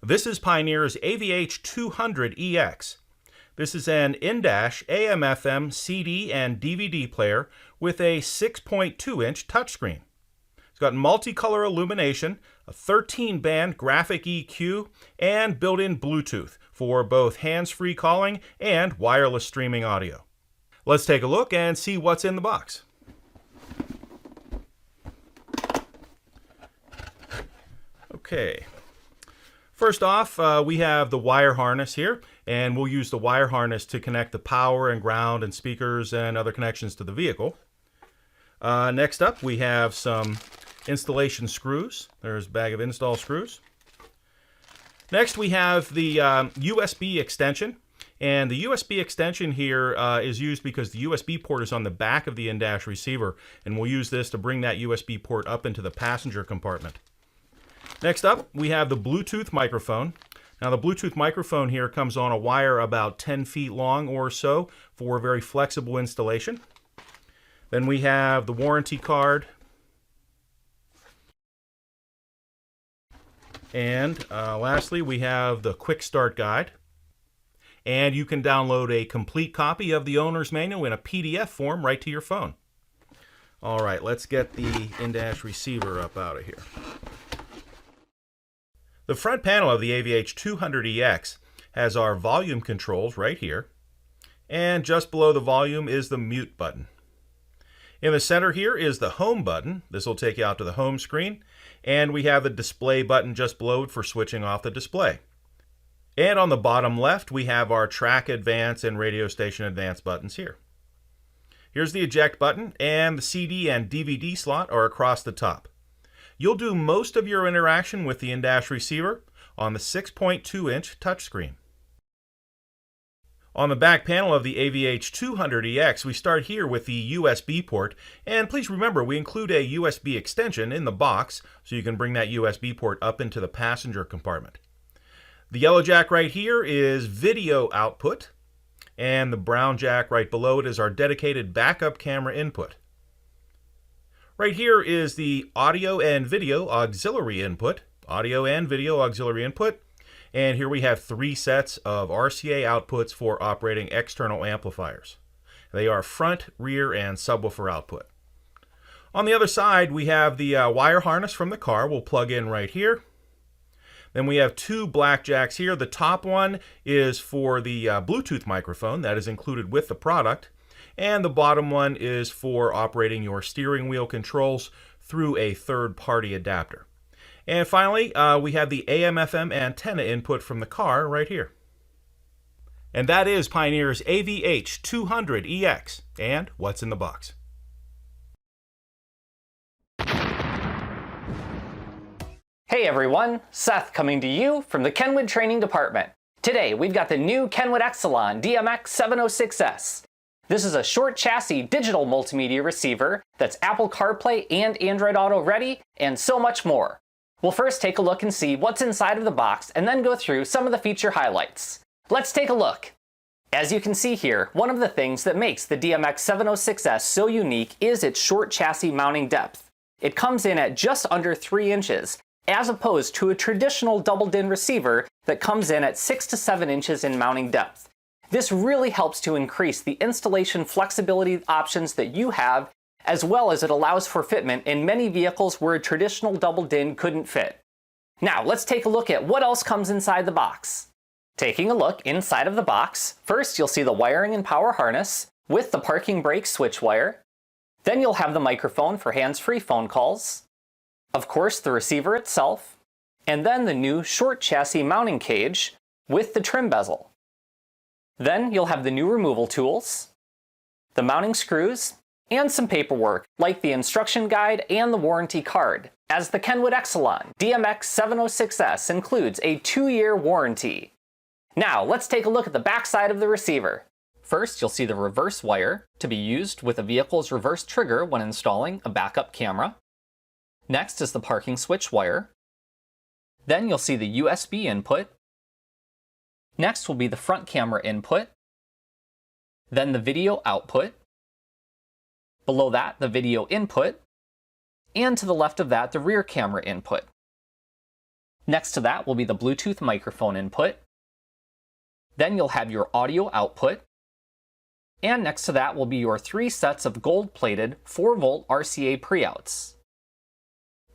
This is Pioneer's AVH200EX. This is an in-dash AM/FM CD and DVD player with a 6.2-inch touchscreen. It's got multicolor illumination, a 13-band graphic EQ, and built-in Bluetooth for both hands-free calling and wireless streaming audio. Let's take a look and see what's in the box. Okay. First off, we have the wire harness here, and we'll use the wire harness to connect the power and ground and speakers and other connections to the vehicle. Next up, we have some installation screws. There's a bag of install screws. Next, we have the USB extension, and the USB extension here is used because the USB port is on the back of the in-dash receiver, and we'll use this to bring that USB port up into the passenger compartment. Next up, we have the Bluetooth microphone. Now, the Bluetooth microphone here comes on a wire about 10 feet long or so for very flexible installation. Then we have the warranty card. And lastly, we have the quick start guide. And you can download a complete copy of the owner's manual in a PDF form right to your phone. All right, let's get the in-dash receiver up out of here. The front panel of the AVH200EX has our volume controls right here, and just below the volume is the mute button. In the center here is the home button. This will take you out to the home screen, and we have the display button just below it for switching off the display. And on the bottom left, we have our track advance and radio station advance buttons here. Here's the eject button, and the CD and DVD slot are across the top. You'll do most of your interaction with the in-dash receiver on the 6.2-inch touchscreen. On the back panel of the AVH200EX, we start here with the USB port, and please remember we include a USB extension in the box so you can bring that USB port up into the passenger compartment. The yellow jack right here is video output, and the brown jack right below it is our dedicated backup camera input. Right here is the audio and video auxiliary input, and here we have 3 sets of RCA outputs for operating external amplifiers. They are front, rear, and subwoofer output. On the other side, we have the wire harness from the car. We'll plug in right here. Then we have 2 black jacks here. The top one is for the Bluetooth microphone that is included with the product. And the bottom one is for operating your steering wheel controls through a third-party adapter. And finally, we have the AM/FM antenna input from the car right here. And that is Pioneer's AVH200EX. And what's in the box? Hey everyone, Seth coming to you from the Kenwood Training Department. Today we've got the new Kenwood Exelon DMX706S. This is a short chassis digital multimedia receiver that's Apple CarPlay and Android Auto ready, and so much more. We'll first take a look and see what's inside of the box, and then go through some of the feature highlights. Let's take a look. As you can see here, one of the things that makes the DMX706S so unique is its short chassis mounting depth. It comes in at just under 3 inches, as opposed to a traditional double-DIN receiver that comes in at 6 to 7 inches in mounting depth. This really helps to increase the installation flexibility options that you have, as well as it allows for fitment in many vehicles where a traditional double-DIN couldn't fit. Now let's take a look at what else comes inside the box. Taking a look inside of the box, first you'll see the wiring and power harness with the parking brake switch wire. Then you'll have the microphone for hands-free phone calls. Of course, the receiver itself, and then the new short chassis mounting cage with the trim bezel. Then you'll have the new removal tools, the mounting screws, and some paperwork like the instruction guide and the warranty card, as the Kenwood Exelon DMX706S includes a 2-year warranty. Now let's take a look at the back side of the receiver. First, you'll see the reverse wire to be used with a vehicle's reverse trigger when installing a backup camera. Next is the parking switch wire. Then you'll see the USB input. Next will be the front camera input. Then the video output. Below that, the video input. And to the left of that, the rear camera input. Next to that will be the Bluetooth microphone input. Then you'll have your audio output. And next to that will be your 3 sets of gold-plated 4-volt RCA pre-outs.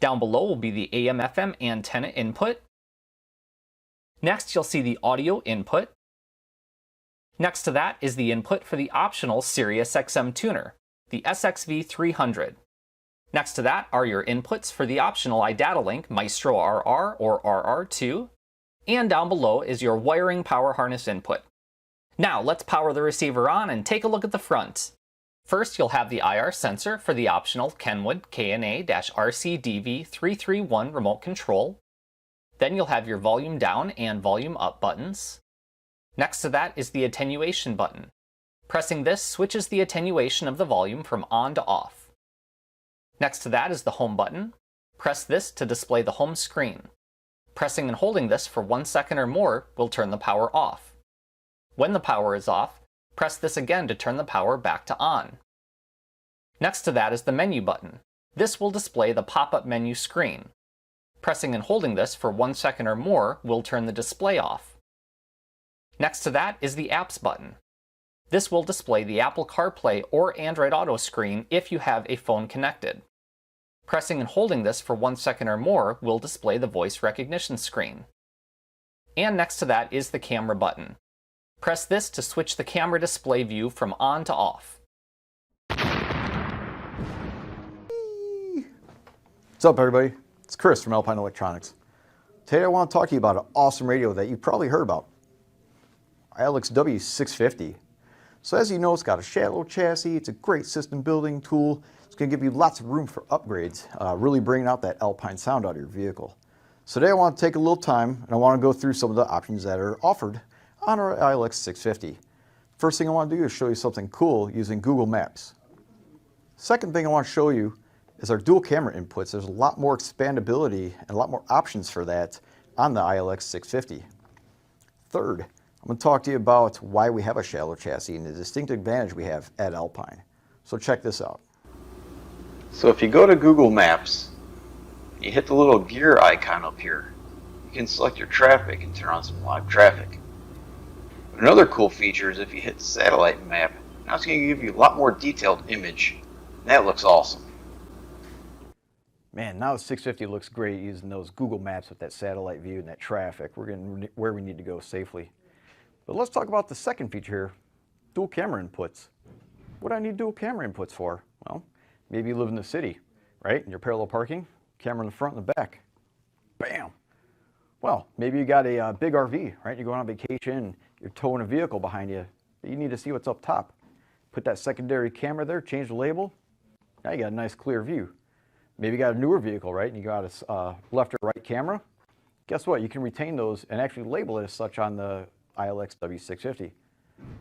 Down below will be the AM/FM antenna input. Next, you'll see the audio input. Next to that is the input for the optional Sirius XM tuner, the SXV300. Next to that are your inputs for the optional iData-Link Maestro RR or RR2. And down below is your wiring power harness input. Now let's power the receiver on and take a look at the front. First, you'll have the IR sensor for the optional Kenwood KNA-RCDV331 remote control. Then you'll have your volume down and volume up buttons. Next to that is the attenuation button. Pressing this switches the attenuation of the volume from on to off. Next to that is the home button. Press this to display the home screen. Pressing and holding this for 1 second or more will turn the power off. When the power is off, press this again to turn the power back to on. Next to that is the menu button. This will display the pop-up menu screen. Pressing and holding this for 1 second or more will turn the display off. Next to that is the Apps button. This will display the Apple CarPlay or Android Auto screen if you have a phone connected. Pressing and holding this for 1 second or more will display the voice recognition screen. And next to that is the camera button. Press this to switch the camera display view from on to off. What's up, everybody? It's Chris from Alpine Electronics. Today I want to talk to you about an awesome radio that you've probably heard about. ILX W650. So as you know, it's got a shallow chassis, it's a great system building tool, it's going to give you lots of room for upgrades, really bringing out that Alpine sound out of your vehicle. So today I want to take a little time and I want to go through some of the options that are offered on our ILX 650. First thing I want to do is show you something cool using Google Maps. Second thing I want to show you is our dual camera inputs. There's a lot more expandability and a lot more options for that on the ILX 650. Third, I'm going to talk to you about why we have a shallow chassis and the distinct advantage we have at Alpine. So check this out. So if you go to Google Maps, you hit the little gear icon up here, you can select your traffic and turn on some live traffic. Another cool feature is if you hit satellite map, now it's going to give you a lot more detailed image. That looks awesome. Man, now the 650 looks great using those Google Maps with that satellite view and that traffic. We're getting where we need to go safely. But let's talk about the second feature here, dual camera inputs. What do I need dual camera inputs for? Well, maybe you live in the city, right? And you're parallel parking, camera in the front and the back. Bam! Well, maybe you got a big RV, right? You're going on vacation, you're towing a vehicle behind you, but you need to see what's up top. Put that secondary camera there, change the label, now you got a nice clear view. Maybe you got a newer vehicle, right? And you got a left or right camera. Guess what? You can retain those and actually label it as such on the ILX W650.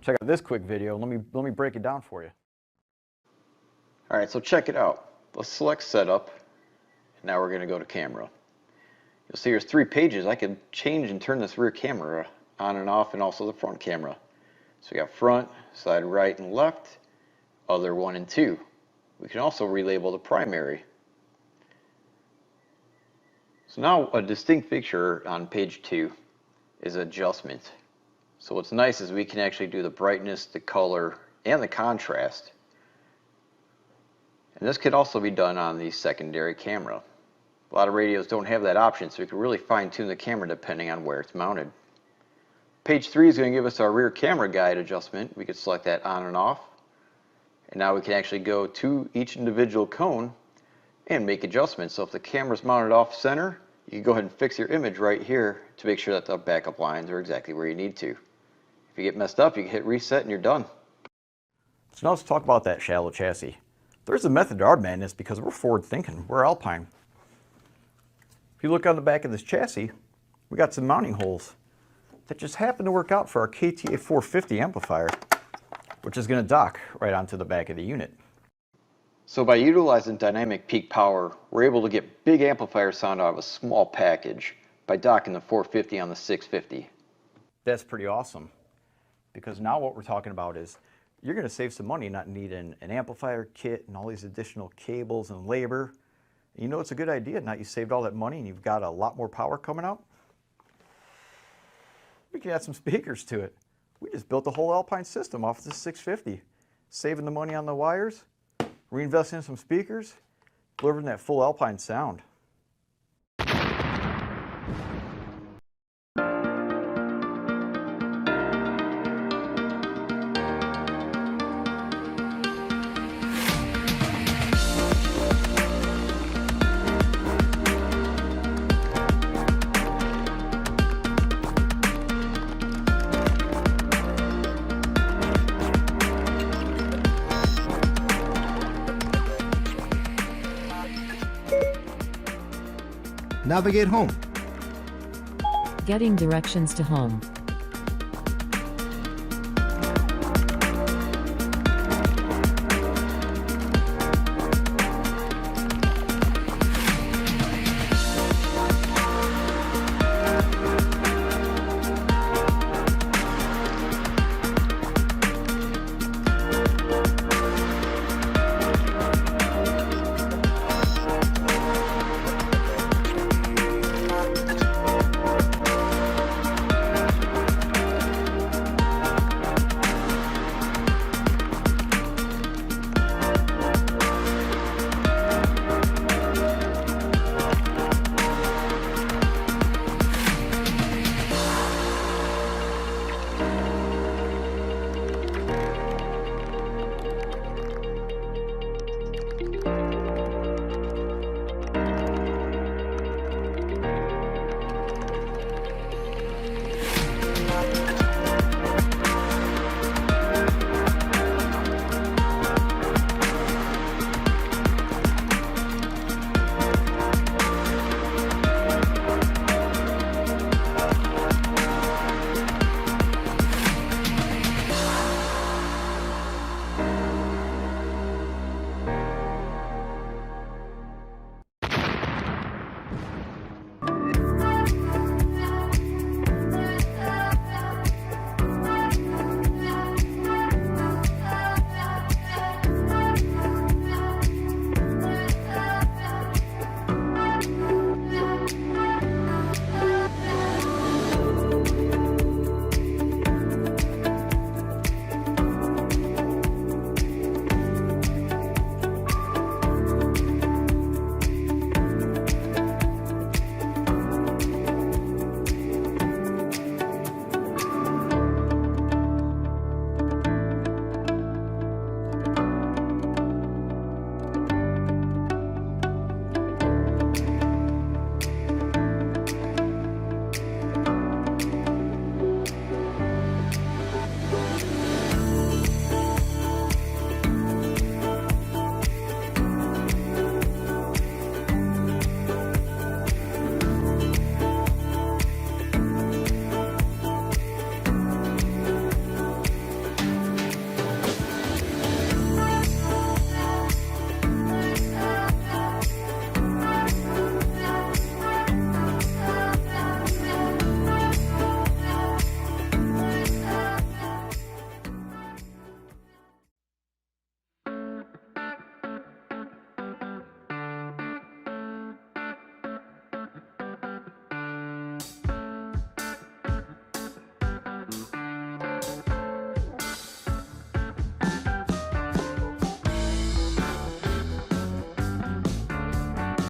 Check out this quick video. Let me break it down for you. All right, so check it out. Let's select setup. Now we're going to go to camera. You'll see there's 3 pages. I can change and turn this rear camera on and off, and also the front camera. So we got front, side right and left, other 1 and 2. We can also relabel the primary. So now a distinct feature on page 2 is adjustment. So what's nice is we can actually do the brightness, the color, and the contrast. And this could also be done on the secondary camera. A lot of radios don't have that option, so we can really fine-tune the camera depending on where it's mounted. Page 3 is going to give us our rear camera guide adjustment. We could select that on and off. And now we can actually go to each individual cone and make adjustments. So if the camera's mounted off center, you can go ahead and fix your image right here to make sure that the backup lines are exactly where you need to. If you get messed up, you can hit reset and you're done. So now let's talk about that shallow chassis. There's a method to our madness because we're forward thinking. We're Alpine. If you look on the back of this chassis, we got some mounting holes that just happen to work out for our KTA 450 amplifier, which is going to dock right onto the back of the unit. So by utilizing dynamic peak power, we're able to get big amplifier sound out of a small package by docking the 450 on the 650. That's pretty awesome, because now what we're talking about is you're going to save some money not needing an amplifier kit and all these additional cables and labor. You know it's a good idea. Now you saved all that money and you've got a lot more power coming out. We can add some speakers to it. We just built the whole Alpine system off this 650. Saving the money on the wires, reinvesting in some speakers, delivering that full Alpine sound. Navigate home. Getting directions to home.